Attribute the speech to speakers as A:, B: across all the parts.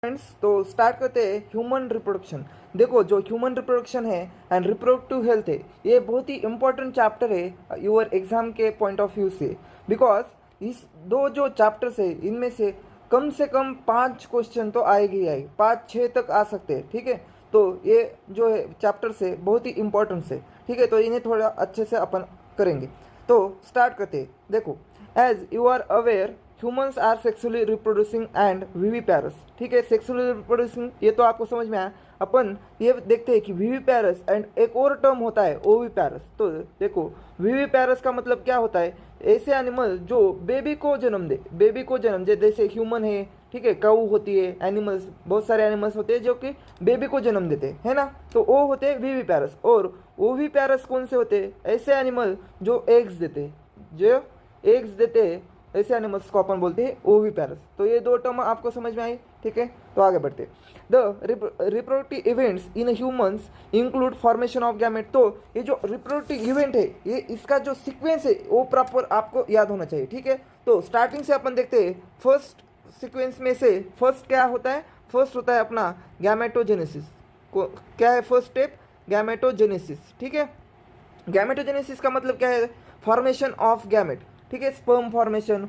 A: Friends, तो start करते हैं ह्यूमन रिप्रोडक्शन। देखो, जो ह्यूमन रिप्रोडक्शन है एंड रिप्रोडक्टिव हेल्थ है, ये बहुत ही इंपॉर्टेंट चैप्टर है यूर एग्जाम के पॉइंट ऑफ व्यू से। बिकॉज इस दो जो चैप्टर्स है, इनमें से कम 5 क्वेश्चन तो आएगी ही आएगी, 5-6 तक आ सकते हैं। ठीक है, तो ये जो है चैप्टर्स है बहुत ही इंपॉर्टेंट है। ठीक है, तो इन्हें थोड़ा अच्छे से अपन करेंगे। तो स्टार्ट करते हैं। देखो, as you are aware, humans are sexually reproducing and viviparous. ठीक है, सेक्सुअली रिप्रोड्यूसिंग ये तो आपको समझ में आया। अपन ये देखते हैं कि विविपैरस एंड एक और टर्म होता है ओविपैरस। तो देखो, विविपैरस का मतलब क्या होता है? ऐसे एनिमल जो बेबी को जन्म दे, जैसे ह्यूमन है, ठीक है, काऊ होती है, एनिमल्स बहुत सारे एनिमल्स होते हैं जो कि बेबी को जन्म देते हैं, है ना। तो वो होते हैं विविपैरस। और ओविपैरस कौन से होते हैं? ऐसे एनिमल जो एग्स देते हैं, ऐसे एनिमल्स को अपन बोलते हैं ओविपैरस। तो ये दो टर्म आपको समझ में आई। ठीक है, तो आगे बढ़ते। The reproductive events in humans include formation of gamete. तो ये जो रिप्रोडक्टिव इवेंट है, ये इसका जो सीक्वेंस है वो प्रॉपर आपको याद होना चाहिए। ठीक है, तो स्टार्टिंग से अपन देखते हैं। फर्स्ट सीक्वेंस में से फर्स्ट क्या होता है? फर्स्ट होता है अपना गैमेटोजेनेसिस। को क्या है फर्स्ट स्टेप? गैमेटोजेनेसिस। ठीक है, गैमेटोजेनेसिस का मतलब क्या है? Formation of gamete. ठीक है, स्पर्म फॉर्मेशन,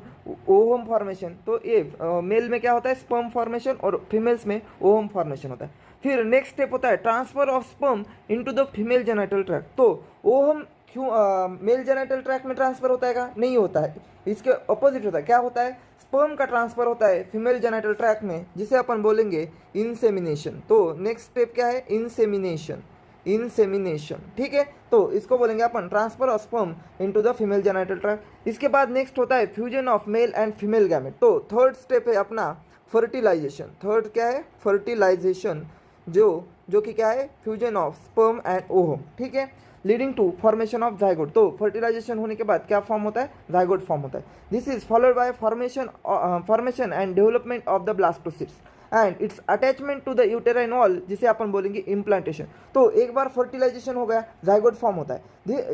A: ओवम फॉर्मेशन। तो ये मेल में क्या होता है? स्पर्म फॉर्मेशन, और फीमेल्स में ओवम फॉर्मेशन होता है। फिर नेक्स्ट स्टेप होता है transfer of sperm into the female genital tract. तो ओवम क्यों मेल जेनिटल ट्रैक्ट में ट्रांसफर होता है क्या? नहीं होता है, इसके अपोजिट होता है। क्या होता है? स्पर्म का ट्रांसफर होता है फीमेल जेनिटल ट्रैक्ट में, जिसे अपन बोलेंगे इंसेमिनेशन। तो नेक्स्ट स्टेप क्या है? इंसेमिनेशन। ठीक है, तो इसको बोलेंगे अपन transfer of sperm into the female genital tract. इसके बाद नेक्स्ट होता है fusion of male and female gamete. तो थर्ड स्टेप है अपना फर्टिलाइजेशन। थर्ड क्या है? फर्टिलाइजेशन, जो कि क्या है? Fusion of sperm and ovum. ठीक है, leading to formation of zygote. तो फर्टिलाइजेशन होने के बाद क्या फॉर्म होता है? जाइगोट फॉर्म होता है। This is followed by formation and development of the blastocyst and its attachment to the uterine wall, जिसे अपन बोलेंगे इम्प्लांटेशन। तो एक बार फर्टिलाइजेशन हो गया, जाइगोट फॉर्म होता है।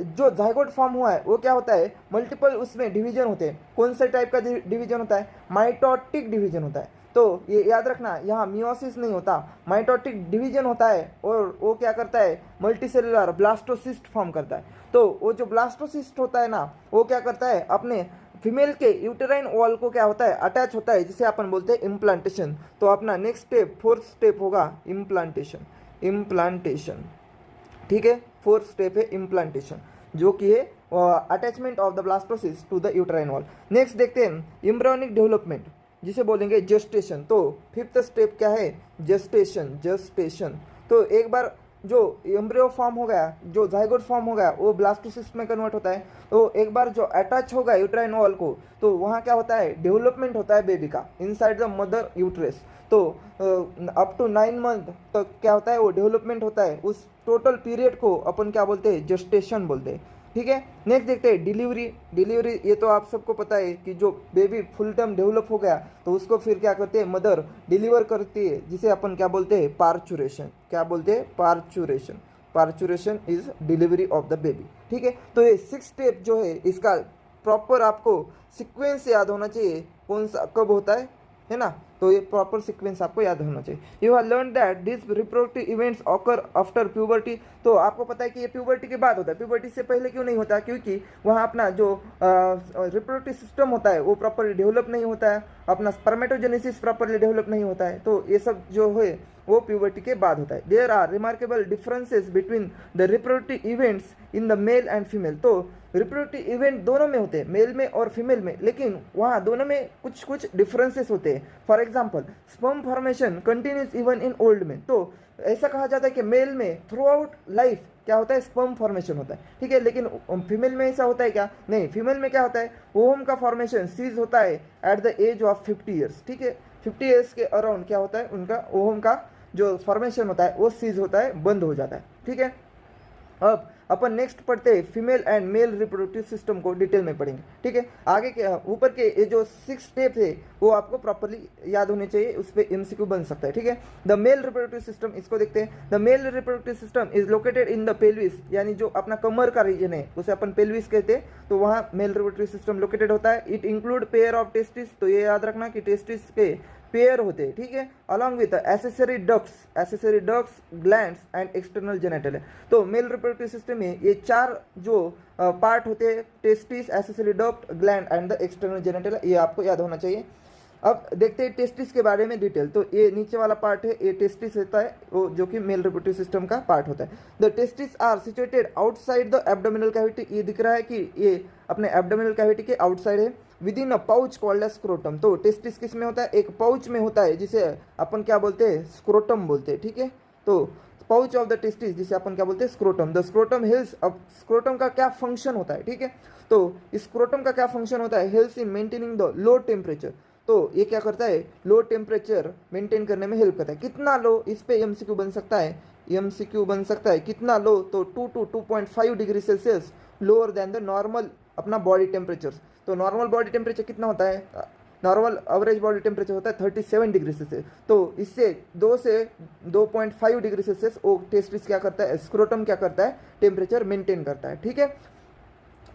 A: जो जाइगोट फॉर्म हुआ है वो क्या होता है? मल्टीपल उसमें डिवीजन होते हैं। कौन से टाइप का डिवीजन होता है? माइटोटिक डिवीजन होता है। तो ये याद रखना, यहाँ मियोसिस नहीं होता, माइटोटिक डिवीजन होता है। और वो क्या करता है? मल्टीसेलुलर ब्लास्टोसिस्ट फॉर्म करता है। तो वो जो ब्लास्टोसिस्ट होता है ना, वो क्या करता है? अपने फीमेल के यूटेराइन वॉल को क्या होता है? अटैच होता है, जिसे अपन बोलते हैं इम्प्लांटेशन। तो अपना नेक्स्ट स्टेप, फोर्थ स्टेप होगा इम्प्लांटेशन। ठीक है, फोर्थ स्टेप है इम्प्लांटेशन, जो कि है attachment of the blastocyst to the uterine wall. Next देखते हैं एम्ब्रियोनिक डेवलपमेंट, जिसे बोलेंगे जेस्टेशन। तो फिफ्थ स्टेप क्या है? जेस्टेशन। तो एक बार जो एम्ब्रियो फॉर्म हो गया, जो जाइगोट फॉर्म हो गया, वो ब्लास्टोसिस्ट में कन्वर्ट होता है। तो एक बार जो अटैच होगा यूट्राइन वॉल को, तो वहाँ क्या होता है? डेवलपमेंट होता है बेबी का इनसाइड द मदर यूट्रेस। तो अप टू 9 मंथ तक क्या होता है? वो डेवलपमेंट होता है। उस टोटल पीरियड को अपन क्या बोलते हैं? जेस्टेशन बोलते हैं। ठीक है, नेक्स्ट देखते हैं डिलीवरी। ये तो आप सबको पता है कि जो बेबी फुल टर्म डेवलप हो गया, तो उसको फिर क्या करते हैं? मदर डिलीवर करती है, जिसे अपन क्या बोलते हैं? पार्चुरेशन। क्या बोलते हैं? Parturition is delivery of the baby. ठीक है, तो ये 6 स्टेप जो है, इसका प्रॉपर आपको सीक्वेंस याद होना चाहिए, कौन सा कब होता है ना। तो ये प्रॉपर सीक्वेंस आपको याद होना चाहिए। You have learn that this reproductive events occur after puberty. तो आपको पता है कि ये प्यूबर्टी के बाद होता है, प्यूबर्टी से पहले क्यों नहीं होता? क्योंकि वहाँ अपना जो रिप्रोडक्टिव सिस्टम होता है वो प्रॉपरली डेवलप नहीं होता है, अपना स्पर्मेटोजेनेसिस प्रॉपरली डेवलप नहीं होता है। तो ये सब जो है वो प्यूबर्टी के बाद होता है। There are remarkable differences between the reproductive events in the male and female. तो रिप्रोडक्टिव इवेंट दोनों में होते हैं, मेल में और फीमेल में, लेकिन वहाँ दोनों में कुछ डिफरेंसेस होते हैं। For example, sperm formation continuous even in old man. तो ऐसा कहा जाता है कि मेल में थ्रू आउट लाइफ क्या होता है? स्पर्म फॉर्मेशन होता है। ठीक है, लेकिन फीमेल में ऐसा होता है क्या? नहीं, फीमेल में क्या होता है? ओवम का फॉर्मेशन सीज होता है at the age of 50 years. ठीक है, 50 ईयर्स के अराउंड क्या होता है? उनका ओवम का जो फॉर्मेशन होता है वो सीज होता है, बंद हो जाता है। ठीक है, अब अपन नेक्स्ट पढ़ते हैं female and mail reproductive system को डिटेल में पढ़ेंगे। ठीक है, आगे के ऊपर के ये जो 6 स्टेप है वो आपको प्रॉपर्ली याद होने चाहिए, उस पर एमसीक्यू बन सकता है। ठीक है, द मेल रिप्रोडक्टिव सिस्टम, इसको देखते हैं। The mail reproductive system is located in the pelvis, यानी जो अपना कमर का रीजन है उसे अपन पेल्विस कहते हैं। तो वहाँ मेल रिप्रोडक्टिव सिस्टम लोकेटेड होता है। It include pair of testis. तो ये याद रखना कि टेस्टिस के पेयर होते हैं, ठीक है, along with accessory ducts glands and external genital. तो मेल रिप्रोडक्टिव सिस्टम में ये 4 जो पार्ट होते हैं, testis, accessory duct, gland and the external genital, ये आपको याद होना चाहिए। अब देखते हैं टेस्टिस के बारे में डिटेल। तो ये नीचे वाला पार्ट है, ये टेस्टिस होता है, वो जो कि मेल रिप्रोडक्टिव सिस्टम का पार्ट होता है। The testis are situated outside the abdominal cavity. ये दिख रहा है कि ये अपने एब्डोमिनल कैविटी के आउटसाइड है। Within a pouch called as scrotum. तो टेस्टिस किस में होता है? एक पाउच में होता है, जिसे अपन क्या बोलते हैं? स्क्रोटम बोलते हैं, ठीक है। तो पाउच ऑफ द टेस्टिस जिसे अपन क्या बोलते हैं? स्क्रोटम। The scrotum helps. अब स्क्रोटम का क्या फंक्शन होता है, ठीक है। तो स्क्रोटम का क्या फंक्शन होता है? Helps in maintaining the low temperature. तो ये क्या करता है? लो टेम्परेचर मेंटेन करने में हेल्प करता है। कितना लो? इस पे एमसीक्यू बन सकता है। एमसीक्यू बन सकता है कितना लो? तो 2 to 2.5 degree Celsius lower than the normal अपना बॉडी टेम्परेचर। तो नॉर्मल बॉडी टेम्परेचर कितना होता है? नॉर्मल एवरेज बॉडी टेम्परेचर होता है 37 डिग्री सेल्सियस। तो इससे 2 से 2.5 डिग्री सेल्सियस वो टेस्टिस क्या करता है? स्क्रोटम क्या करता है? टेम्परेचर मेंटेन करता है, ठीक है।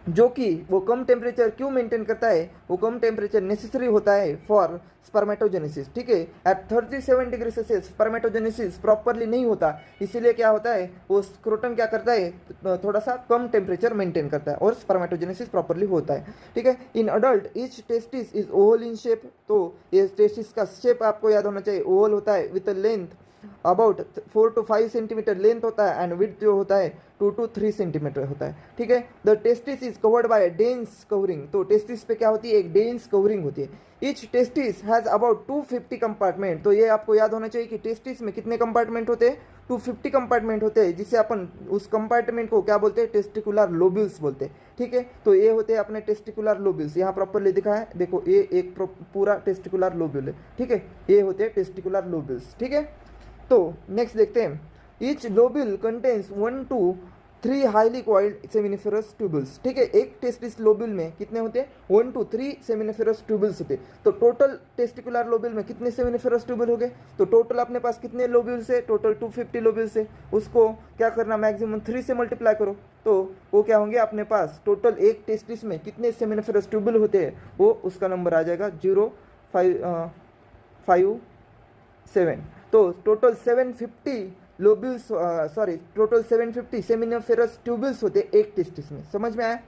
A: जो कि वो कम टेम्परेचर क्यों मेंटेन करता है? वो कम टेम्परेचर नेसेसरी होता है फॉर स्पर्मेटोजेनेसिस, ठीक है। At 37 degree Celsius spermatogenesis properly नहीं होता, इसीलिए क्या होता है? वो स्क्रोटम क्या करता है? थोड़ा सा कम टेम्परेचर मेंटेन करता है और स्पर्मेटोजेनेसिस प्रॉपरली होता है, ठीक है। In adult each testis is oval in shape. तो ये टेस्टिस का शेप आपको याद होना चाहिए, ओवल होता है, with length about 4 to 5 centimetre length होता है, एंड विड्थ जो होता है 2 to 3 सेंटीमीटर होता है, ठीक है। The testis is covered bye dense covering. तो टेस्टिस पे क्या होती है? एक डेंस कवरिंग होती है। Each testis has about 250 compartment. तो ये आपको याद होना चाहिए कि टेस्टिस में कितने कंपार्टमेंट होते हैं? 250 कंपार्टमेंट होते हैं, जिसे अपन उस कंपार्टमेंट को क्या बोलते हैं? टेस्टिकुलर लोब्यूल्स बोलते हैं, ठीक है। तो ये होते हैं अपने टेस्टिकुलर लोब्यूल्स। यहाँ प्रॉपरली दिखा है, देखो ये एक पूरा टेस्टिकुलर लोब्यूल है, ठीक है। ये होते हैं टेस्टिकुलर लोब्यूल्स, ठीक है। तो नेक्स्ट देखते हैं। Each lobule contains 1 to 3 highly coiled seminiferous tubules, ठीक है। एक टेस्टिस लोब्यूल में कितने होते हैं? 1 to 3 सेमिनिफेरस ट्यूबल्स होते हैं। तो टोटल टेस्टिकुलर लोब्यूल में कितने सेमिनिफेरस ट्यूबल हो गए? तो टोटल अपने पास कितने लोब्यूल्स है? टोटल 250 लोब्यूल्स है। उसको क्या करना? मैक्सिमम 3 से मल्टीप्लाई करो, तो वो क्या होंगे अपने पास? टोटल एक टेस्टिस में कितने सेमिनिफेरस ट्यूबल होते हैं? वो उसका नंबर आ जाएगा 0.557। तो total 750 lobules total 750 seminiferous tubules होते एक टेस्टिस में। समझ में आया,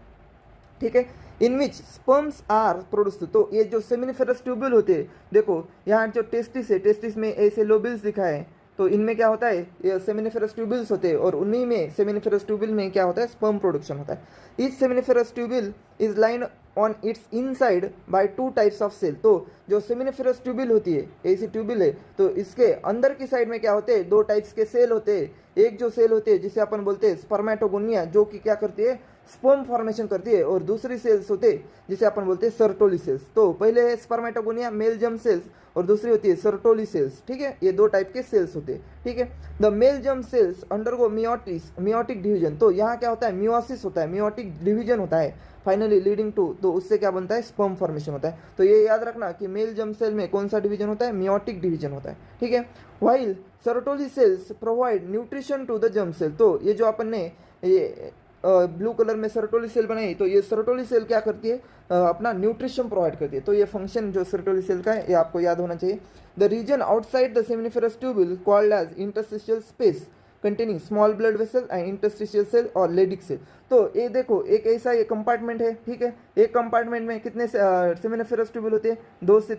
A: ठीक है। इन विच स्पर्म्स आर प्रोड्यूस। तो ये जो सेमिनिफेरस ट्यूबल होते हैं, देखो यहाँ जो टेस्टिस है, टेस्टिस में ऐसे लोब्यूल्स दिखा है, तो इनमें क्या होता है? ये सेमिनिफेरस ट्यूबल्स होते हैं, और उन्हीं में सेमिनिफेरस ट्यूबल में क्या होता है? स्पर्म प्रोडक्शन होता है। Each seminiferous tubule is lined on its inside by 2 types of cell. तो जो सेमिनिफेरस ट्यूबल होती है, ऐसी ट्यूबल है, तो इसके अंदर की साइड में क्या होते हैं? 2 टाइप्स के सेल होते हैं। एक जो सेल होते हैं जिसे अपन बोलते हैं स्पर्मेटोगोनिया, जो कि क्या करती है? स्पर्म फॉर्मेशन करती है। और दूसरी सेल्स होते हैं जिसे अपन बोलते हैं सर्टोली सेल्स। तो पहले है स्पर्मेटोगोनिया मेल जर्म सेल्स, और दूसरी होती है सर्टोली सेल्स, ठीक है। ये 2 टाइप के सेल्स होते हैं, ठीक है। The male germ cells undergo meiotic division. तो यहाँ क्या होता है? मियोसिस होता है, मियोटिक डिवीजन होता है, फाइनली लीडिंग टू, तो उससे क्या बनता है? स्पर्म फॉर्मेशन होता है। तो ये याद रखना कि मेल जर्म सेल में कौन सा डिवीजन होता है? मियोटिक डिवीजन होता है, ठीक है। While Sertoli cells provide nutrition to the germ cell. तो ये जो अपन ने ये ब्लू कलर में सर्टोली सेल बनाई, तो ये सर्टोली सेल क्या करती है? अपना न्यूट्रिशन प्रोवाइड करती है। तो ये फंक्शन जो सर्टोली सेल का है, ये आपको याद होना चाहिए। The region outside the seminiferous tubule called as interstitial space containing small blood vessel and interstitial cell और लेडिक सेल। तो ये देखो एक ऐसा ये कंपार्टमेंट है, ठीक है। एक कंपार्टमेंट में कितने सेमिनिफेरस ट्यूबल होते हैं? 2 से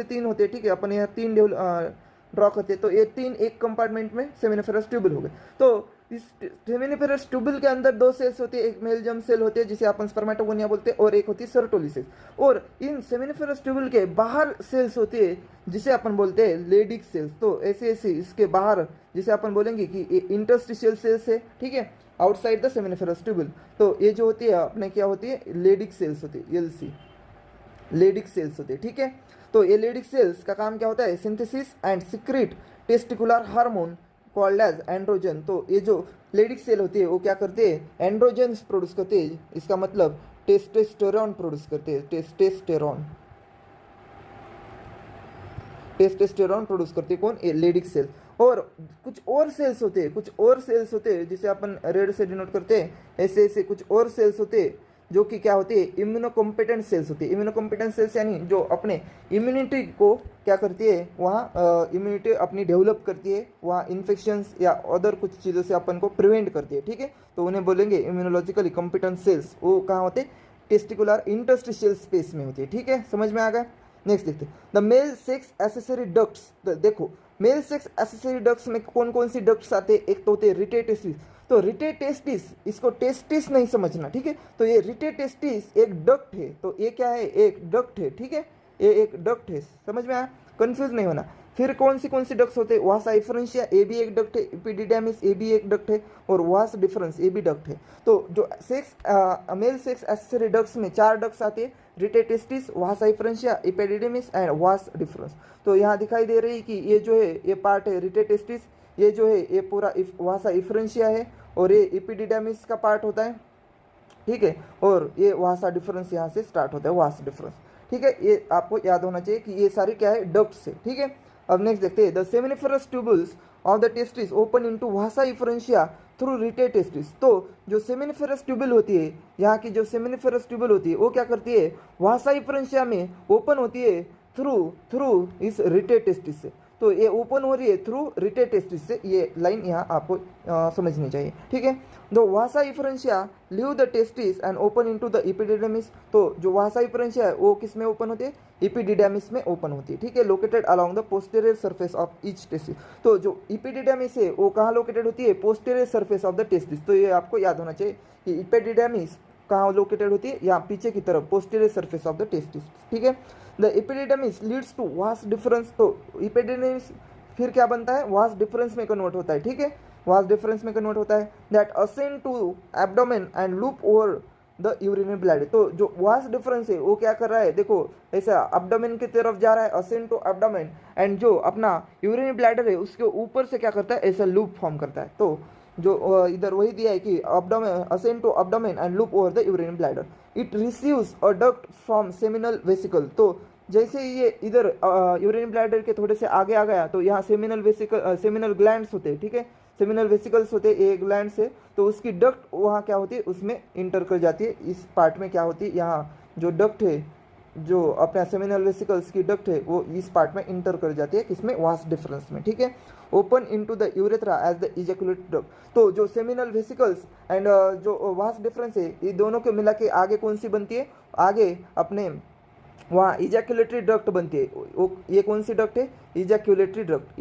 A: 3 होते हैं, ठीक है। अपन यहाँ 3 ड्रॉ करते हैं, तो ये 3 एक कंपार्टमेंट में सेमिनिफेरस ट्यूबल हो गए। तो इस सेमिनिफेरस ट्यूबल के अंदर 2 सेल्स होती है, एक मेल जर्म सेल होते हैं जिसे अपन स्पर्मेटोगोनिया बोलते हैं, और एक होती है सर्टोली सेल। और इन सेमिनिफेरस ट्यूबल के बाहर सेल्स होती है जिसे अपन बोलते हैं लेडिक सेल्स। तो ऐसे इसके बाहर जिसे अपन बोलेंगे कि इंटरस्टिशियल सेल्स है, ठीक है, आउटसाइड द सेमिनिफेरस ट्यूबल। तो ये जो होती है अपने क्या होती है? लेडिक सेल्स होती है, LC लेडिक सेल्स होते हैं, ठीक है। तो ये लेडिक सेल्स का काम क्या होता है? Synthesis and secrete testicular hormone called as androgen. तो ये जो लेडिक सेल होती है वो क्या करते हैं? एंड्रोजन्स प्रोड्यूस करते हैं। इसका मतलब टेस्टोस्टेरोन प्रोड्यूस करते हैं, टेस्टोस्टेरोन प्रोड्यूस करती है कौन? ये लेडिक सेल। और कुछ और सेल्स होते हैं जिसे अपन रेड से डिनोट करते हैं। ऐसे कुछ और सेल्स होते हैं जो कि क्या होती है, इम्यूनोकॉम्पिटेंट सेल्स होती है। इम्यूनोकॉम्पिटेंट सेल्स यानी जो अपने इम्यूनिटी को क्या करती है, वहाँ इम्यूनिटी अपनी डेवलप करती है, वहाँ इन्फेक्शंस या अदर कुछ चीज़ों से अपन को प्रिवेंट करती है, ठीक है। तो उन्हें बोलेंगे इम्यूनोलॉजिकली कॉम्पिटेंट सेल्स। वो कहाँ होते हैं, टेस्टिकुलर इंटरस्टिशियल स्पेस में होती है, ठीक है, समझ में आ गया। नेक्स्ट देखते हैं the male sex accessory ducts. देखो मेल सेक्स एसेसरी डक्ट्स में कौन कौन सी डक्ट्स आते हैं, एक तो होते हैं रिटेटेस्टिस। तो रिटेटेस्टिस, इसको टेस्टिस नहीं समझना, ठीक है। तो ये रिटेटेस्टिस एक डक्ट है, तो ये क्या है, एक डक्ट है, ठीक है, ये एक डक्ट है, समझ में आया, कंफ्यूज नहीं होना। फिर कौन सी डक्ट्स होते हैं, वासा इफ्रेंशिया, ये भी एक डक्ट है, एपिडिडामिस ये भी एक डक्ट है, और वास डिफरेंस ये भी डक्ट है। तो जो मेल सेक्स एसेसरी डक्ट्स में 4 डक्ट्स आते हैं, rete testis, vasa efferentia, epididymis and vas deferens. तो यहाँ दिखाई दे रही कि ये जो है ये पार्ट है रिटेटेस्टिस, ये जो है ये पूरा वासा इफ्रेंशिया है, और ये एपिडिडामिस का पार्ट होता है, ठीक है, और ये वासा डिफरेंस यहाँ से स्टार्ट होता है, वास डिफरेंस, ठीक है। ये आपको याद होना चाहिए कि ये सारी क्या है, डक्ट्स है, ठीक है। अब नेक्स्ट देखते हैं the seminiferous tubules of the testis open into vasa efferentia through rete testis. तो जो सेमिनिफरस ट्यूबल होती है, यहाँ की जो सेमिनिफरस ट्यूबल होती है वो क्या करती है, वासा इफ्रेंशिया में ओपन होती है थ्रू इस रिटेटेस्टिस से। तो ये ओपन हो रही है थ्रू रिटेटेस्टिस से, ये लाइन यहाँ आपको समझनी चाहिए, ठीक है। The Vasa इफ्रेंशिया leave the testis and open into the epididymis. तो जो वासा इफ्रेंशिया है वो किस में ओपन होती है, एपिडिडामिस में ओपन होती है, ठीक है, located along the posterior surface of each testis. तो जो एपिडिडामिस है वो कहाँ लोकेटेड होती है, posterior surface of the testis. तो ये आपको याद होना चाहिए कि एपिडिडामिस कहाँ लोकेटेड होती है, यहाँ पीछे की तरफ posterior surface of the testis, ठीक है। The epididymis leads to vas deferens. तो एपिडिडामिस फिर क्या बनता है, वास डिफरेंस में कन्वर्ट होता है, ठीक है, वास डिफरेंस में कन्वर्ट होता है, that ascend to abdomen and loop over the urinary bladder. तो जो वास डिफरेंस है वो क्या कर रहा है, देखो ऐसा एब्डोमेन की तरफ जा रहा है, असेंड टू एब्डोमेन, एंड जो अपना यूरिनरी ब्लैडर है उसके ऊपर से क्या करता है, ऐसा लूप फॉर्म करता है। तो जो इधर वही दिया है कि abdomen, ascend to abdomen and loop over the urinary bladder. It receives a duct from seminal vesicle. तो जैसे ये इधर यूरिनरी ब्लैडर के थोड़े से आगे आ गया, तो यहाँ सेमिनल ग्लैंड्स होते हैं, ठीक है, सेमिनल वेसिकल्स होते हैं, एक ग्लैंड से, तो उसकी डक्ट वहाँ क्या होती है, उसमें इंटर कर जाती है। इस पार्ट में क्या होती है, यहाँ जो डक्ट है, जो अपना सेमिनल वेसिकल्स की डक्ट है वो इस पार्ट में इंटर कर जाती है, किसमें, वास डिफरेंस में, ठीक है। Open into the urethra as the ejaculatory duct. तो जो सेमिनल वेसिकल्स एंड जो वास डिफरेंस है, ये दोनों को मिला के आगे कौन सी बनती है, आगे अपने वहाँ इजैकुलेटरी डक्ट बनती है। वो ये कौन सी डक्ट है, इजैकुलेटरी डक्ट,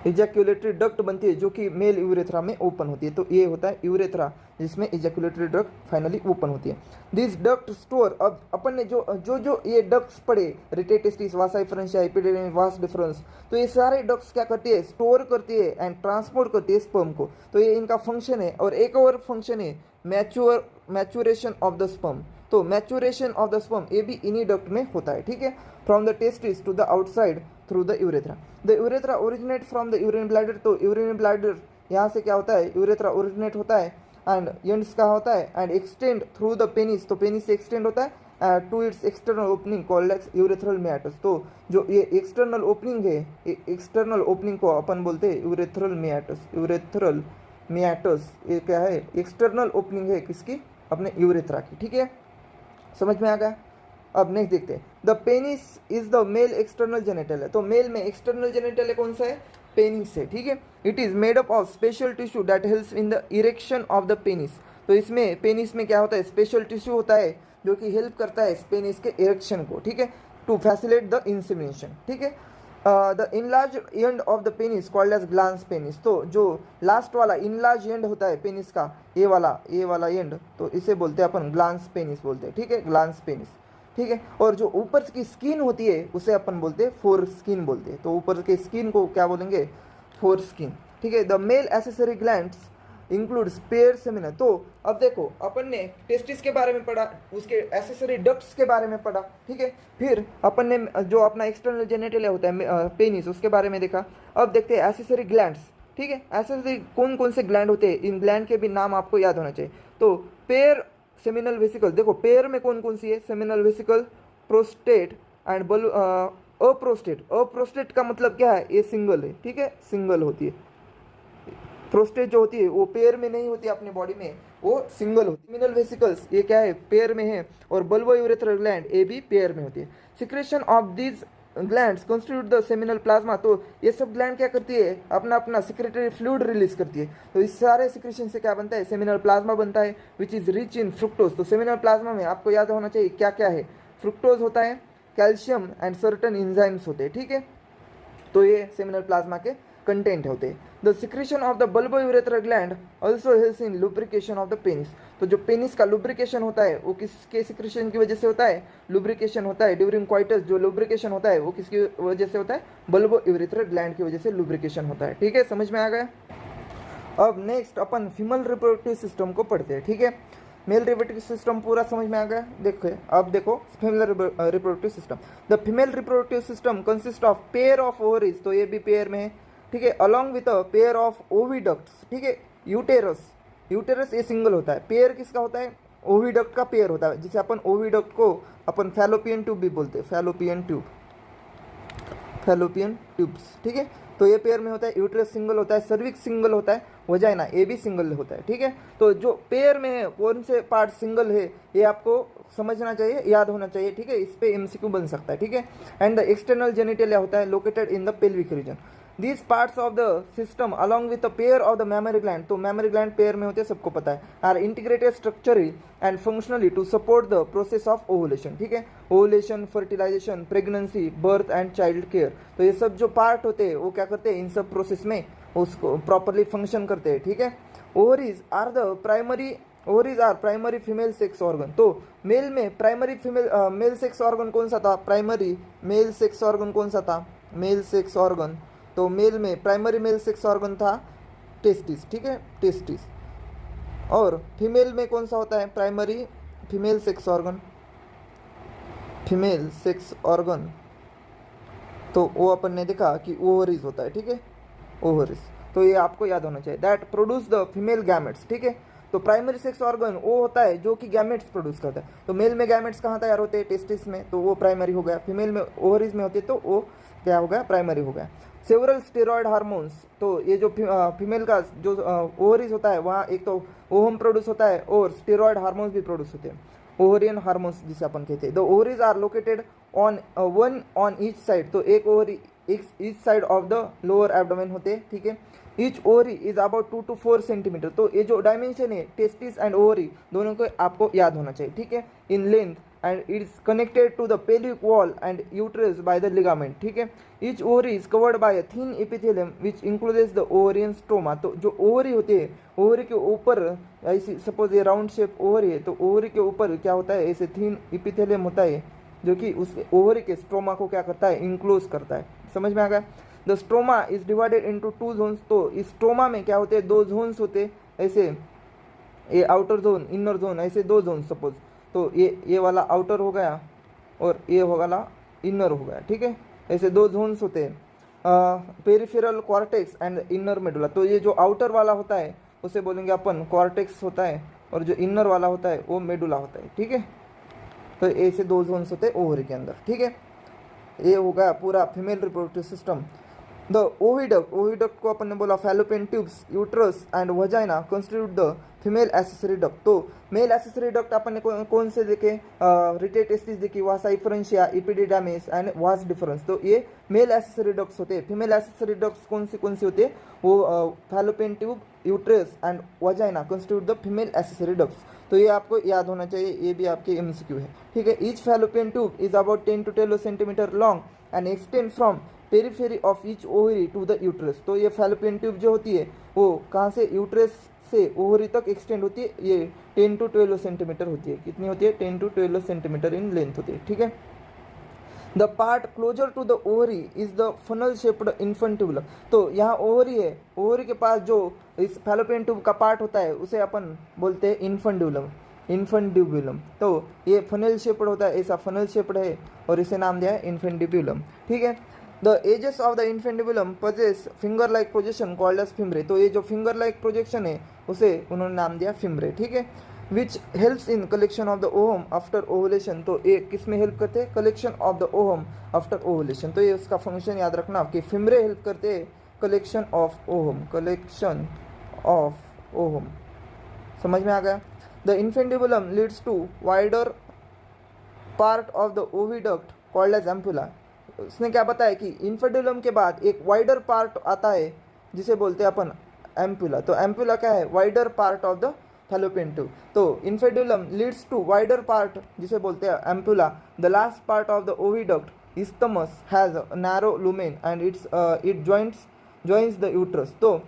A: इजैकुलेटरी डक्ट बनती है, जो कि मेल यूरेथ्रा में ओपन होती है। तो ये होता है यूरेथ्रा, जिसमें इजैकुलेटरी डक्ट फाइनली ओपन होती है। दिस डक्ट स्टोर, अब अपन ने जो ये डक्ट्स पढ़े, रिटेटेस्टिस, वासा इफ्रेंशिया, एपिडिडामिस, वास डिफरेंस, तो ये सारे डक्ट्स क्या करती है, स्टोर करती है एंड ट्रांसपोर्ट करती है स्पर्म को। तो ये इनका फंक्शन है। और एक और फंक्शन है मैच्योरेशन ऑफ द स्पर्म। तो मैच्योरेशन ऑफ द स्पर्म ये भी इन्हीं डक्ट में होता है, ठीक है, from the testis to the outside through the urethra. The urethra originate from the urine bladder. तो यूरिन ब्लैडर यहाँ से क्या होता है, यूरेथ्रा ओरिजिनेट होता है, एंड एंड्स का होता है, and extend through the penis. तो पेनिस से एक्सटेंड होता है to its external opening called as urethral meatus. तो जो ये एक्सटर्नल ओपनिंग है, एक्सटर्नल ओपनिंग को अपन बोलते हैं यूरेथ्रल मियाटस। यूरेथ्रल मियाटस ये क्या है, एक्सटर्नल ओपनिंग है किसकी, अपने यूरेथ्रा की, ठीक है, समझ में आ गया। अब नेक्स्ट देखते हैं, the penis is the male external genital है। तो मेल में एक्सटर्नल जेनिटल है कौन सा है, पेनिस है, ठीक है। It is made up of special tissue that helps in the erection of the penis. तो इसमें पेनिस में क्या होता है, स्पेशल टिश्यू होता है जो कि हेल्प करता है पेनिस के इरेक्शन को, ठीक है, टू फैसिलिटेट द इंसेमिनेशन, ठीक है। The enlarge end of the penis called as glans penis. तो जो लास्ट वाला इनलार्ज एंड होता है पेनिस का, ये वाला एंड, तो इसे बोलते हैं अपन ग्लांस पेनिस बोलते हैं, ठीक है, ग्लांस पेनिस, ठीक है। और जो ऊपर की स्किन होती है उसे अपन बोलते हैं फोर स्किन बोलते हैं। तो ऊपर के स्किन को क्या बोलेंगे, फोर स्किन, ठीक है। The male accessory glands includes pair seminal. तो अब देखो अपन ने टेस्टिस के बारे में पढ़ा, उसके एसेसरी डक्ट्स के बारे में पढ़ा, ठीक है। फिर अपन ने जो अपना एक्सटर्नल जेनिटल होता है पेनिस, उसके बारे में देखा। अब देखते हैं एसेसरी ग्लैंड्स, ठीक है। एसेसरी कौन कौन से ग्लैंड होते हैं, इन ग्लैंड के भी नाम आपको याद होना चाहिए। तो पेयर सेमिनल वेसिकल, देखो पेयर में कौन कौन सी है, सेमिनल वेसिकल, प्रोस्टेट एंड अप्रोस्टेट। अप्रोस्टेट का मतलब क्या है, ये सिंगल है, ठीक है, सिंगल होती है। प्रोस्टेट जो होती है वो पेयर में नहीं होती अपनी बॉडी में, वो सिंगल होती है। सेमिनल वेसिकल्स ये क्या है, पेयर में है, और बल्बो यूरेथ्रल ग्लैंड ये भी पेयर में होती है। Secretion of these glands constitute the seminal plasma, तो ये सब ग्लैंड क्या करती है, अपना अपना सिक्रेटरी फ्लूइड रिलीज करती है। तो इस सारे सिक्रेशन से क्या बनता है, सेमिनल प्लाज्मा बनता है, which is rich in fructose. तो सेमिनल प्लाज्मा में आपको याद होना चाहिए क्या क्या है, फ्रुक्टोज होता है, कैल्शियम एंड सर्टन एंजाइम्स होते हैं, ठीक है। तो ये सेमिनल प्लाज्मा के कंटेंट होते हैं। The secretion of the bulbo urethral gland also helps in lubrication of the penis. तो जो पेनिस का लुब्रिकेशन होता है वो किसके सिक्रेशन की वजह से होता है, लुब्रिकेशन होता है ड्यूरिंग क्वाइटस। जो लुब्रिकेशन होता है वो किसकी वजह से होता है, बल्बो यूरेथ्रल ग्लैंड की वजह से लुब्रिकेशन होता है, ठीक है, समझ में आ गया। अब नेक्स्ट अपन फीमेल रिप्रोडक्टिव सिस्टम को पढ़ते हैं, ठीक है। मेल रिप्रोडक्टिव सिस्टम पूरा समझ में आ गया। देखो अब देखो female reproductive system. The female reproductive system consist of pair of ovaries, तो ये भी पेयर में है, ठीक है, along with a pair of oviducts, ठीक है। यूटेरस, यूटेरस ये सिंगल होता है, पेयर किसका होता है, ओविडक्ट का पेयर होता है, जिसे अपन ओविडक्ट को अपन फैलोपियन ट्यूब भी बोलते हैं, फैलोपियन ट्यूब, फैलोपियन ट्यूब्स, ठीक है। तो ये पेयर में होता है, यूट्रस सिंगल होता है, सर्विक्स सिंगल होता है, वजाइना ये भी सिंगल होता है, ठीक है। तो जो पेयर में है कौन से पार्ट सिंगल है ये आपको समझना चाहिए, याद होना चाहिए, ठीक है, इस पे एमसीक्यू बन सकता है, ठीक है। एंड द एक्सटर्नल जेनिटेलिया होता है located in the pelvic region. These parts of the system along with the pair of the mammary gland, तो मैमरी ग्लैंड पेयर में होते हैं, सबको पता है, are integrated structurally and functionally to support the process of ovulation, ठीक है। Ovulation, fertilization, pregnancy, birth and child care, तो ये सब जो पार्ट होते हैं वो क्या करते हैं, इन सब प्रोसेस में उसको प्रॉपरली फंक्शन करते हैं, ठीक है। Ovaries are the primary, ovaries are primary female sex organ. तो मेल में primary female male sex organ कौन सा था, प्राइमरी मेल सेक्स ऑर्गन कौन सा था, मेल सेक्स ऑर्गन, तो मेल में प्राइमरी मेल सेक्स ऑर्गन था टेस्टिस, ठीक है, टेस्टिस। और फीमेल में कौन सा होता है primary female sex organ, female sex organ, तो वो अपन ने देखा कि ओवरीज होता है, ठीक है, ओवरीज। तो ये आपको याद होना चाहिए, that produce the female gametes, ठीक है। तो प्राइमरी सेक्स ऑर्गन वो होता है जो कि गैमेट्स प्रोड्यूस करता है। तो मेल में गैमेट्स कहाँ तैयार होते हैं, टेस्टिस में, तो वो प्राइमरी हो गया। फीमेल में ओवरीज में होते तो वो क्या हो गया, प्राइमरी हो गया। सेवरल स्टेरॉयड हार्मोन्स, तो ये जो फीमेल का जो ओवरीज होता है वहाँ एक तो ओवम प्रोड्यूस होता है और स्टेरॉयड हार्मोन्स भी प्रोड्यूस होते हैं, ओवरियन हार्मोन्स जिसे अपन कहते हैं। The ovaries are located on one on each side, तो एक ovary each side of the lower abdomen होते हैं, ठीक है। Each ovary is about 2 to 4 centimetre, तो ये जो डायमेंशन है टेस्टिस एंड ओवरी दोनों को आपको याद होना चाहिए, ठीक है, in length, and it is connected to the pelvic wall and uterus by the ligament, ठीक है। Each ovary is covered by a thin epithelium which includes the ovarian stroma, तो जो ओवरी होती है ओवरी के ऊपर ऐसी सपोज ये राउंड शेप ओवरी है, तो ओवरी के ऊपर क्या होता है, ऐसे थिन एपिथेलियम होता है जो कि उस ओवरी के स्ट्रोमा को क्या करता है, इंक्लोज करता है, समझ में आ गया। The stroma is divided into 2 zones, तो इस स्ट्रोमा में क्या होते हैं, 2 जोन्स होते, ऐसे ये आउटर जोन इनर जोन, ऐसे 2 जोन सपोज, तो ये वाला आउटर हो गया और ये वाला इनर हो गया, ठीक है, ऐसे 2 जोन्स होते हैं, peripheral cortex and inner medulla. तो ये जो आउटर वाला होता है उसे बोलेंगे अपन कॉर्टेक्स होता है, और जो इनर वाला होता है वो मेडुला होता है, ठीक है। तो ऐसे 2 जोन्स होते हैं ओवरी के अंदर, ठीक है। ये हो गया पूरा female reproductive system. The oviduct, oviduct को अपन ने बोला fallopian tubes, uterus and vagina constitute the female accessory duct. तो मेल एसेसरी डक्ट अपन ने कौन से देखे, रिटेटेस्टिस देखी, वासा इफरेंशिया, इपिडिडामिस एंड वास डिफरेंस, तो ये मेल एसेसरी डक्ट्स होते हैं। फीमेल एसेसरी डक्ट्स कौन सी होती है, वो fallopian tube, uterus and vagina constitute the female accessory ducts. तो ये आपको याद होना चाहिए, ये भी आपके एमसीक्यू है, ठीक है। Each fallopian tube is about 10 to 12 centimetre long and extend from periphery of each ovary to the uterus. तो ये फैलोपियन ट्यूब जो होती है वो कहाँ से, यूट्रस से ओवरी तक एक्सटेंड होती है, ये 10 to 12 सेंटीमीटर होती है, कितनी होती है, 10 to 12 सेंटीमीटर इन लेंथ होती है, ठीक है। The part closer to the ovary is the funnel shaped infundibulum. तो यहाँ ओवरी है, ओवरी के पास जो इस फैलोपियन ट्यूब का पार्ट होता है उसे अपन बोलते हैं इन्फेंट्यूबुलम, इन्फेंट्यूबुलम। तो ये फनल शेप्ड होता है, ऐसा फनल शेप्ड है और इसे नाम दिया है इन्फेंट्यूबुलम, ठीक है। The edges of the infundibulum possess finger like projection called as fimbriae. तो ये जो फिंगर लाइक प्रोजेक्शन है उसे उन्होंने नाम दिया फिम्रे, ठीक है। Which helps in collection of the ovum after ovulation. तो ये किस में हेल्प करते हैं, collection of the ovum after ovulation. तो ये उसका फंक्शन याद रखना कि फिम्रे हेल्प करते हैं collection of ovum, collection of ovum, समझ में आ गया। The infundibulum leads to wider part of the oviduct called as ampulla. उसने क्या बताया कि इन्फेंडिबुलम के बाद एक वाइडर पार्ट आता है जिसे बोलते हैं अपन एम्पुला। तो एम्पुला क्या है, wider part of the fallopian tube. तो infundibulum leads to wider part जिसे बोलते हैं ampulla. The last part of the oviduct isthmus has narrow lumen and it joins the uterus. तो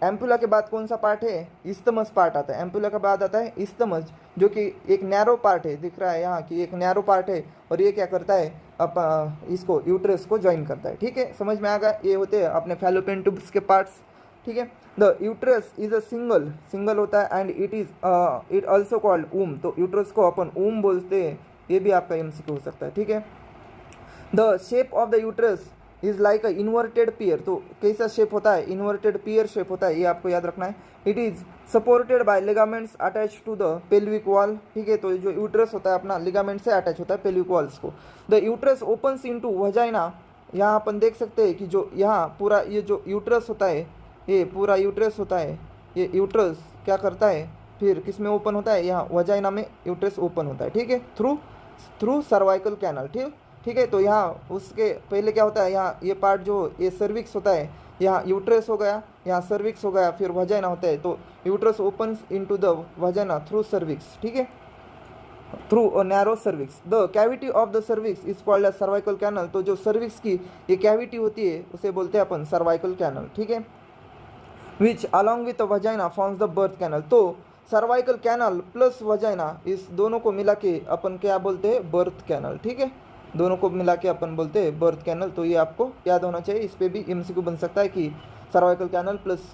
A: एम्पुला के बाद कौन सा पार्ट है, इस्थमस पार्ट आता है। एम्पुला के बाद आता है इस्थमस, जो कि एक नैरो पार्ट है, दिख रहा है यहाँ कि एक नैरो पार्ट है, और ये क्या करता है, इसको यूट्रस को ज्वाइन करता है। ठीक है, समझ में आ गया। ये होते हैं अपने फैलोपियन ट्यूब्स के पार्ट्स। ठीक है, the uterus is a single होता है एंड इट ऑल्सो कॉल्ड ऊम। तो यूट्रस को अपन ऊम बोलते हैं, ये भी आपका एमसीक्यू हो सकता है। ठीक है, the shape of the uterus is like a inverted pear. तो कैसा शेप होता है, इन्वर्टेड पियर शेप होता है, ये आपको याद रखना है। It is supported by ligaments attach to the pelvic wall. ठीक है, तो जो यूट्रस होता है अपना लिगामेंट से अटैच होता है पेल्विक वॉल्स को। The uterus opens into vagina. यहाँ अपन देख सकते हैं कि जो यहाँ पूरा ये जो यूट्रस होता है, ये पूरा यूट्रस होता है, ये यूट्रस क्या करता है, फिर किस में ओपन होता है, यहाँ वजाइना में यूट्रस ओपन होता है। ठीक है, थ्रू सर्वाइकल कैनल। ठीक है, तो यहाँ उसके पहले क्या होता है, यहाँ ये पार्ट जो ये सर्विक्स होता है, यहाँ यूट्रस हो गया, यहाँ सर्विक्स हो गया, फिर वजाइना होता है। तो uterus opens into the vagina through cervix. ठीक है, through a narrow cervix. The cavity of the cervix is called as cervical canal. तो जो सर्विक्स की ये कैविटी होती है उसे बोलते हैं अपन सर्वाइकल कैनल। ठीक है, which along with vagina forms the birth canal. तो सर्वाइकल कैनल प्लस वजाइना, इस दोनों को मिला के अपन क्या बोलते हैं, बर्थ कैनल। ठीक है, दोनों को मिला के अपन बोलते हैं बर्थ कैनल। तो ये आपको याद होना चाहिए, इस पर भी एमसीक्यू बन सकता है कि सर्वाइकल कैनल प्लस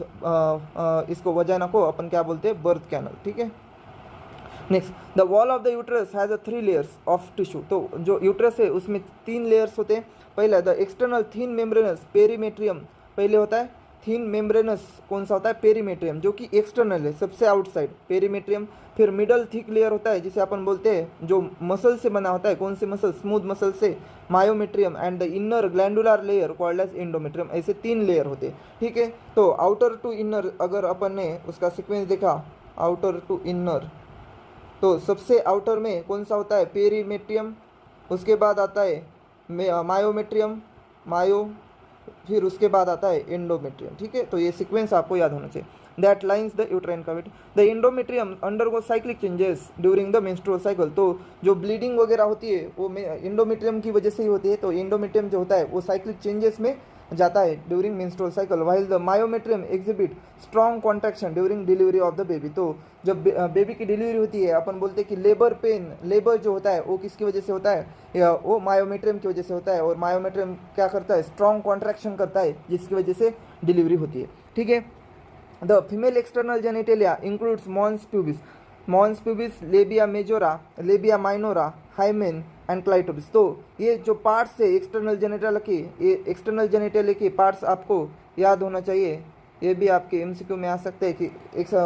A: इसको वजाइना को अपन क्या बोलते हैं, बर्थ कैनल। ठीक है, next, the wall of the uterus has a 3 layers of tissue. तो जो यूट्रस है उसमें 3 लेयर्स होते हैं। पहला the external thin membranes perimetrium, पहले होता है थीन मेम्ब्रेनस, कौन सा होता है, पेरीमेट्रियम, जो कि एक्सटर्नल है, सबसे आउटसाइड पेरीमेट्रियम। फिर मिडल थिक लेयर होता है जिसे अपन बोलते हैं जो मसल से बना होता है, कौन से मसल, स्मूथ मसल से, myometrium. And the inner glandular layer called as endometrium. ऐसे 3 लेयर होते हैं। ठीक है, तो आउटर टू इनर अगर अपन ने उसका सीक्वेंस देखा, आउटर टू इनर, तो सबसे आउटर में कौन सा होता है, पेरीमेट्रियम, उसके बाद आता है मायोमेट्रियम, फिर उसके बाद आता है एंडोमेट्रियम। ठीक है, तो ये सीक्वेंस आपको याद होना चाहिए। That lines the uterine cavity. The endometrium undergo cyclic changes during the menstrual cycle. तो जो ब्लीडिंग वगैरह होती है वो एंडोमेट्रियम की वजह से ही होती है। तो एंडोमेट्रियम जो होता है वो साइक्लिक चेंजेस में जाता है during menstrual cycle, while the myometrium exhibit strong contraction during delivery of the baby. तो जब बेबी की डिलीवरी होती है अपन बोलते हैं कि लेबर पेन, लेबर जो होता है वो किसकी वजह से होता है, या वो मायोमेट्रियम की वजह से होता है। और मायोमेट्रियम क्या करता है, स्ट्रॉन्ग कॉन्ट्रैक्शन करता है, जिसकी वजह से डिलीवरी होती है। ठीक है, the female external genitalia includes mons pubis, labia majora, labia minora, hymen and clitoris. तो ये जो पार्ट्स है एक्सटर्नल जेनिटल के, ये एक्सटर्नल जेनिटल के पार्ट्स आपको याद होना चाहिए। ये भी आपके एमसीक्यू में आ सकते हैं कि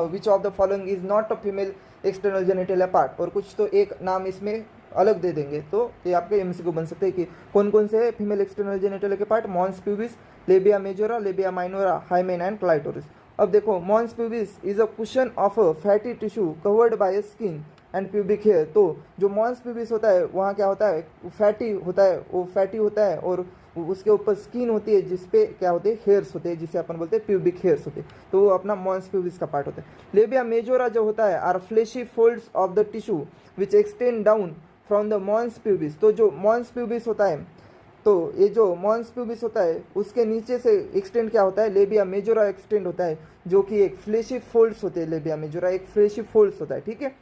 A: which of the following is not a female external genital part, और कुछ तो एक नाम इसमें अलग दे देंगे। तो ये आपके एमसीक्यू बन सकते हैं कि कौन कौन से फीमेल एक्सटर्नल जेनिटल के part, mons pubis, labia majora, labia minora, hymen and clitoris. अब देखो, mons pubis is a cushion of a fatty tissue covered by skin and pubic hair. तो जो मॉन्स प्यूबिस होता है वहाँ क्या होता है, फैटी होता है, वो फैटी होता है, और उसके ऊपर स्किन होती है जिसपे क्या होते हैं, हेयर्स होते हैं, जिसे अपन बोलते हैं प्यूबिक हेयर्स होते हैं। तो वो अपना मॉन्स प्यूबिस का पार्ट होता है। लेबिया मेजोरा जो होता है are fleshy folds of the tissue which extend down from the mons pubis. तो जो मॉन्स प्यूबिस होता है, तो ये जो मॉन्स प्यूबिस होता है उसके नीचे से एक्सटेंड क्या होता है, लेबिया मेजोरा एक्सटेंड होता है, जो कि एक फ्लेशी फोल्ड्स होते हैं। लेबिया मेजोरा एक फ्लेशी फोल्ड्स होता है। ठीक है,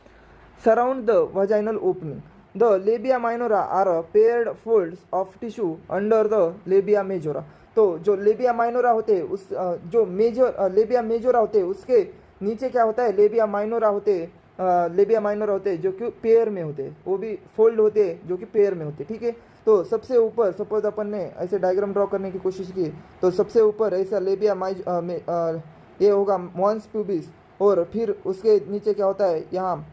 A: surround the vaginal opening. The labia minora are paired folds of tissue under the labia majora. तो जो लेबिया माइनोरा होते हैं उस जो लेबिया मेजोरा होते हैं उसके नीचे क्या होता है, लेबिया माइनोरा होते हैं, जो कि पेयर में होते हैं, वो भी फोल्ड होते हैं जो कि पेयर में होते हैं। ठीक है, तो सबसे ऊपर सपोज अपन ने ऐसे डायग्राम ड्रॉ करने की कोशिश की, तो सबसे ऊपर ऐसा लेबिया ये होगा मॉन्स प्यूबिस, और फिर उसके नीचे क्या होता है, यहाँ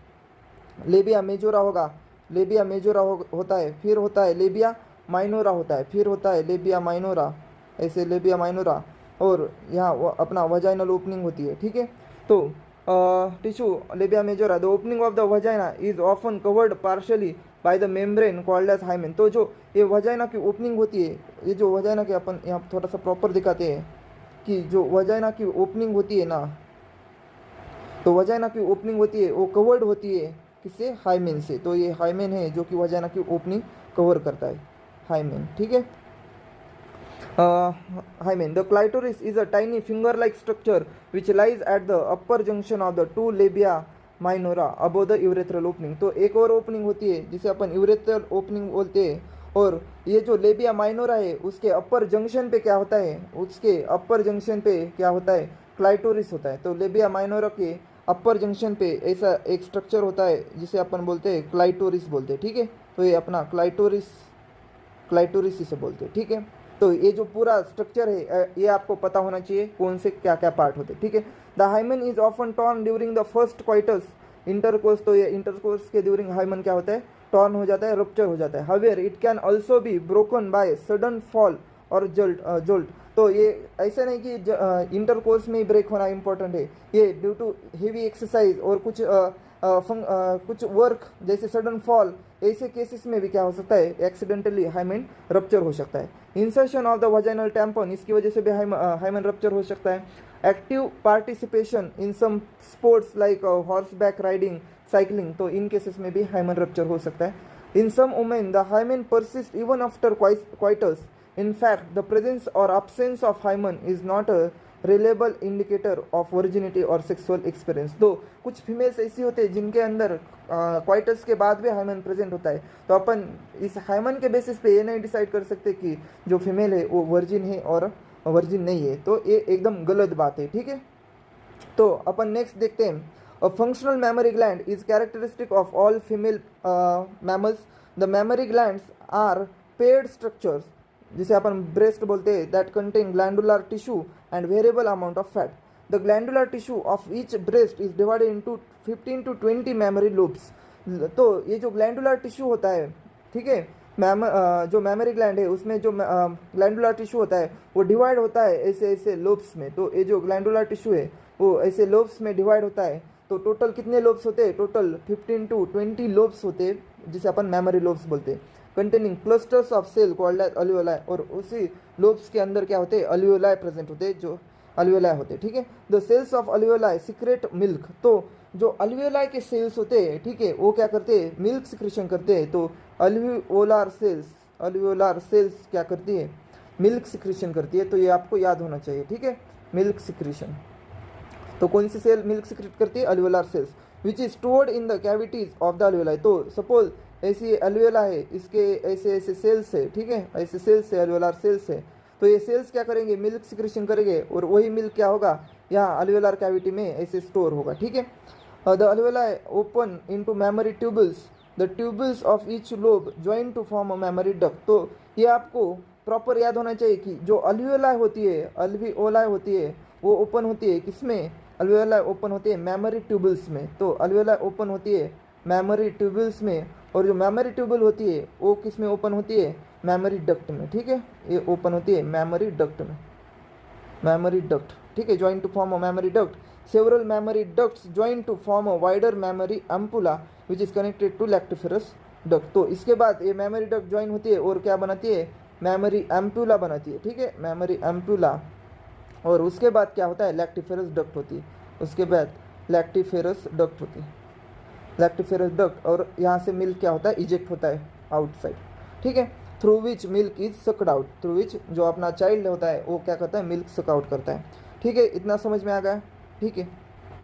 A: लेबिया मेजोरा होगा, लेबिया मेजोरा होता है, फिर होता है लेबिया माइनोरा होता है, फिर होता है लेबिया माइनोरा, ऐसे लेबिया माइनोरा, और यहाँ अपना वजाइनल ओपनिंग होती है। ठीक है, तो tissue labia majora, the opening of the vagina is often covered partially by the membrane called as hymen. तो जो ये वजाइना की ओपनिंग होती है, ये जो वजाइना की अपन यहाँ थोड़ा सा प्रॉपर दिखाते हैं कि जो वजाइना की ओपनिंग होती है ना, तो वजाइना की ओपनिंग होती है वो कवर्ड होती है किससे, हाइमेन से। तो ये हाइमेन है जो कि वजाइना की ओपनिंग कवर करता है, हाइमेन, ठीक है। hymen. The clitoris is a tiny finger-like structure which lies at the upper junction of the two labia minora above the urethral opening. तो एक और ओपनिंग होती है जिसे अपन यूरेथ्रल ओपनिंग बोलते हैं, और ये जो लेबिया माइनोरा है उसके अपर जंक्शन पे क्या होता है, उसके अपर जंक्शन पे क्या होता है, क्लाइटोरिस होता है। तो लेबिया माइनोरा के अपर जंक्शन पे ऐसा एक स्ट्रक्चर होता है जिसे अपन बोलते हैं क्लाइटोरिस बोलते हैं, ठीक है। तो ये अपना क्लाइटोरिस इसे बोलते हैं, ठीक है। तो ये जो पूरा स्ट्रक्चर है ये आपको पता होना चाहिए कौन से क्या क्या पार्ट होते हैं, ठीक है। The hymen is often torn during the first coitus intercourse. तो ये इंटरकोर्स के ड्यूरिंग हाइमन क्या होता है, टॉर्न हो जाता है, रप्चर हो जाता है। However it can also be broken by sudden fall और जोल्ट। तो ये ऐसा नहीं कि इंटरकोर्स में ही ब्रेक होना इंपॉर्टेंट है, ये ड्यू टू हेवी एक्सरसाइज और कुछ वर्क जैसे सडन फॉल, ऐसे केसेस में भी क्या हो सकता है, एक्सीडेंटली हाइमन रप्चर हो सकता है। Insertion of the vaginal tampon, इसकी वजह से भी हाइमन रप्चर हो सकता है। Active participation in some sports like horseback riding, cycling, तो इन केसेस में भी हाइमन रप्चर हो सकता है। In some women the hymen persist even after coitus. In fact, the presence or absence of hymen is not a reliable indicator of virginity or sexual experience. तो कुछ females ऐसी होते हैं जिनके अंदर क्वाइटस के बाद भी हाइमन प्रेजेंट होता है, तो अपन इस हाइमन के बेसिस पे ये नहीं डिसाइड कर सकते कि जो फीमेल है वो वर्जिन है और वर्जिन नहीं है, तो ये एकदम गलत बात है, ठीक है। तो अपन नेक्स्ट देखते हैं, a functional mammary gland is characteristic of all female mammals. The mammary glands are paired structures, जिसे अपन ब्रेस्ट बोलते हैं, that contain glandular tissue and variable amount of fat. The glandular tissue of each breast is divided into 15 to 20 mammary lobes. तो ये जो glandular tissue होता है, ठीक है, जो मेमोरी ग्लैंड है उसमें जो ग्लैंडुलर टिश्यू होता है वो डिवाइड होता है ऐसे ऐसे लोब्स में। तो ये जो ग्लैंडुलर टिश्यू है वो ऐसे लोब्स में डिवाइड होता है। तो टोटल कितने लोब्स होते हैं, टोटल 15 to 20 लोब्स होते हैं जिसे अपन मेमोरी लोब्स बोलते हैं, containing clusters of cell called as alveoli. और उसी लोब्स के अंदर क्या होते हैं, अल्वियोलाई प्रेजेंट होते हैं, जो अल्वियोलाई होते हैं, ठीक है। The cells of alveoli secrete milk. तो जो अल्वियोलाई के सेल्स होते हैं, ठीक है, वो क्या करते हैं, मिल्क सिक्रेशन करते हैं। तो अल्वियोलार सेल्स क्या करती है, मिल्क सिक्रेशन करती है। तो ये आपको याद होना चाहिए, ठीक है, मिल्क सिक्रेशन। तो कौन सी सेल मिल्क सिक्रेट करती है, alveolar cells, which is stored in the cavities of the alveoli. तो सपोज ऐसी अल्वियोला है, इसके ऐसे ऐसे सेल्स है, ठीक है, ऐसे सेल्स है, अल्वियोलार सेल्स है। तो ये सेल्स क्या करेंगे, मिल्क सिक्रेशन करेंगे, और वही मिल्क क्या होगा, यहाँ अल्वियोलार कैविटी में ऐसे स्टोर होगा, ठीक है। The alveoli open into mammary tubules, the tubules of each lobe join to form a mammary duct. तो ये आपको प्रॉपर याद होना चाहिए कि जो अल्वियोलाई होती है वो ओपन होती है किसमें, अल्वियोलाई ओपन होती है मेमोरी ट्यूबल्स में। तो अल्वियोलाई ओपन होती है मेमोरी ट्यूबल्स में, और जो मेमोरी ट्यूबल होती है वो किस में ओपन होती है, मेमोरी डक्ट में, ठीक है। ये ओपन होती है मेमोरी डक्ट में, मेमोरी डक्ट, ठीक है, join to form a mammary duct. Several mammary ducts join to form a wider mammary ampulla which is connected to lactiferous duct. तो इसके बाद ये मेमोरी डक्ट ज्वाइन होती है और क्या बनाती है, मेमोरी एम्पुला बनाती है, ठीक है, मेमोरी एम्पुला। और उसके बाद क्या होता है, लैक्टिफेरस डक्ट होती है, उसके बाद लैक्टिफेरस डक्ट होती है, लैक्टिफेरस डक्ट। और यहाँ से मिल्क क्या होता है, इजेक्ट होता है आउटसाइड, ठीक है, through which milk is sucked out, through which जो अपना चाइल्ड होता है वो क्या करता है, मिल्क सक आउट करता है, ठीक है। इतना समझ में आ गया, ठीक है।